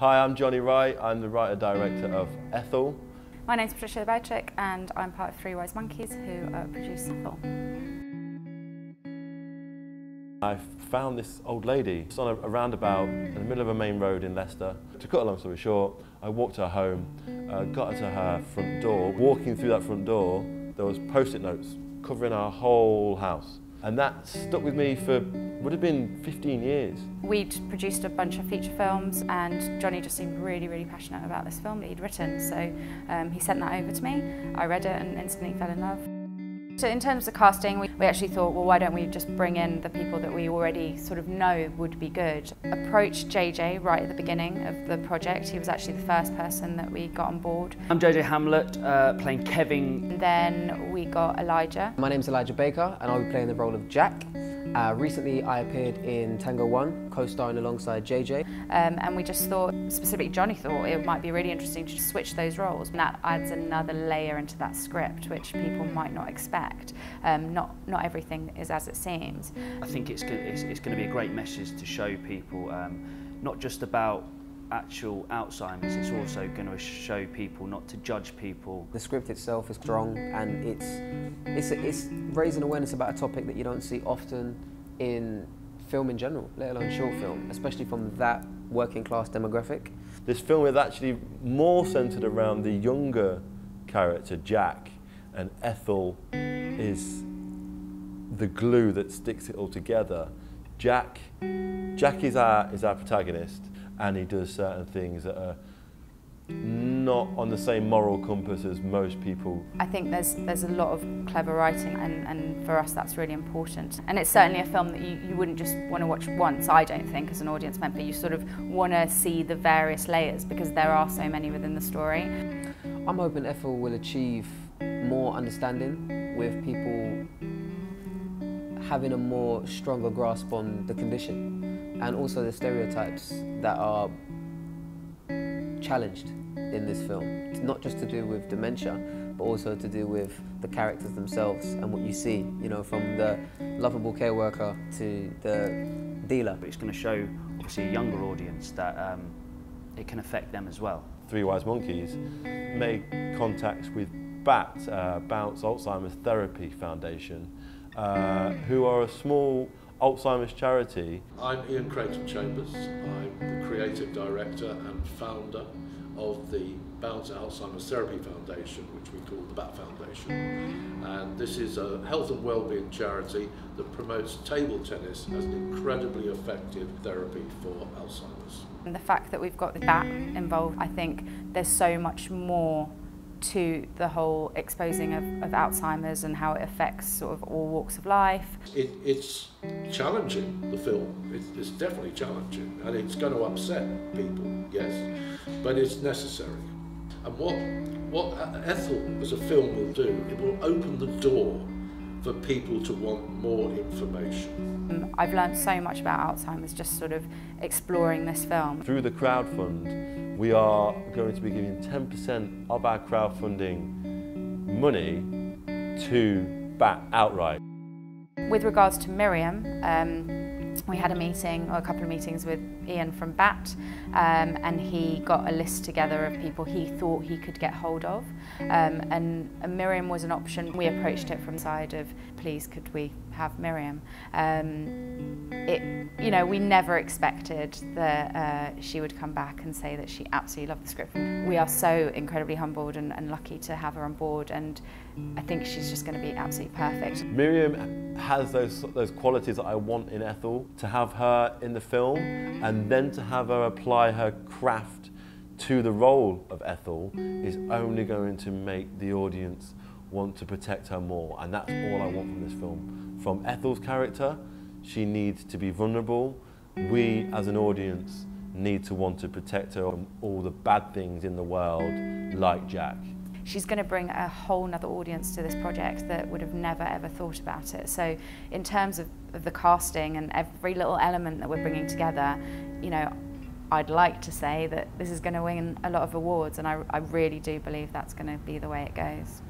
Hi, I'm Johnny Wright. I'm the writer-director of Ethel. My name's Patricia Bowchick and I'm part of Three Wise Monkeys who produce Ethel. I found this old lady. It's on a roundabout in the middle of a main road in Leicester. To cut a long story short, I walked her home, got her to her front door. Walking through that front door, there was post-it notes covering our whole house. And that stuck with me for, would have been 15 years. We'd produced a bunch of feature films and Johnny just seemed really, really passionate about this film that he'd written. So he sent that over to me. I read it and instantly fell in love. So in terms of casting, we actually thought, well, why don't we just bring in the people that we already sort of know would be good. Approached JJ right at the beginning of the project. He was actually the first person that we got on board. I'm JJ Hamlet, playing Kevin. And then we got Elijah. My name's Elijah Baker and I'll be playing the role of Jack. Recently I appeared in Tango 1, co-starring alongside JJ. And we just thought, specifically Johnny thought, it might be really interesting to switch those roles. And that adds another layer into that script, which people might not expect. Not everything is as it seems. I think it's going to be a great message to show people, not just about actual Alzheimer's, it's also going to show people not to judge people. The script itself is strong and it's raising awareness about a topic that you don't see often in film in general, let alone short film, especially from that working class demographic. This film is actually more centred around the younger character, Jack, and Ethel is the glue that sticks it all together. Jack is our protagonist, and he does certain things that are not on the same moral compass as most people. I think there's a lot of clever writing and for us that's really important. And it's certainly a film that you wouldn't just want to watch once, I don't think, as an audience member. You sort of want to see the various layers because there are so many within the story. I'm hoping Ethel will achieve more understanding with people having a more stronger grasp on the condition and also the stereotypes that are challenged in this film. It's not just to do with dementia, but also to do with the characters themselves and what you see, you know, from the lovable care worker to the dealer. But it's going to show, obviously, a younger audience that it can affect them as well. Three Wise Monkeys made contacts with BAT, Bounce Alzheimer's Therapy Foundation, who are a small Alzheimer's charity. I'm Ian Creighton-Chambers. I'm the creative director and founder of the Bounce Alzheimer's Therapy Foundation, which we call the BAT Foundation. And this is a health and wellbeing charity that promotes table tennis as an incredibly effective therapy for Alzheimer's. And the fact that we've got the BAT involved, I think there's so much more to the whole exposing of Alzheimer's and how it affects sort of all walks of life. It's challenging, the film. It's definitely challenging and it's going to upset people, yes, but it's necessary. And what Ethel as a film will do, it will open the door for people to want more information. I've learned so much about Alzheimer's just sort of exploring this film. Through the crowdfund, we are going to be giving 10% of our crowdfunding money to BAT outright. With regards to Miriam, we had a meeting, or a couple of meetings with Ian from BAT, and he got a list together of people he thought he could get hold of. And Miriam was an option. We approached it from the side of, please, could we have Miriam? You know, we never expected that she would come back and say that she absolutely loved the script. We are so incredibly humbled and lucky to have her on board, and I think she's just going to be absolutely perfect. Miriam has those qualities that I want in Ethel. To have her in the film and then to have her apply her craft to the role of Ethel is only going to make the audience want to protect her more, and that's all I want from this film. From Ethel's character, she needs to be vulnerable. We as an audience need to want to protect her from all the bad things in the world, like Jack. She's going to bring a whole nother audience to this project that would have never ever thought about it. So in terms of the casting and every little element that we're bringing together, you know, I'd like to say that this is going to win a lot of awards, and I really do believe that's going to be the way it goes.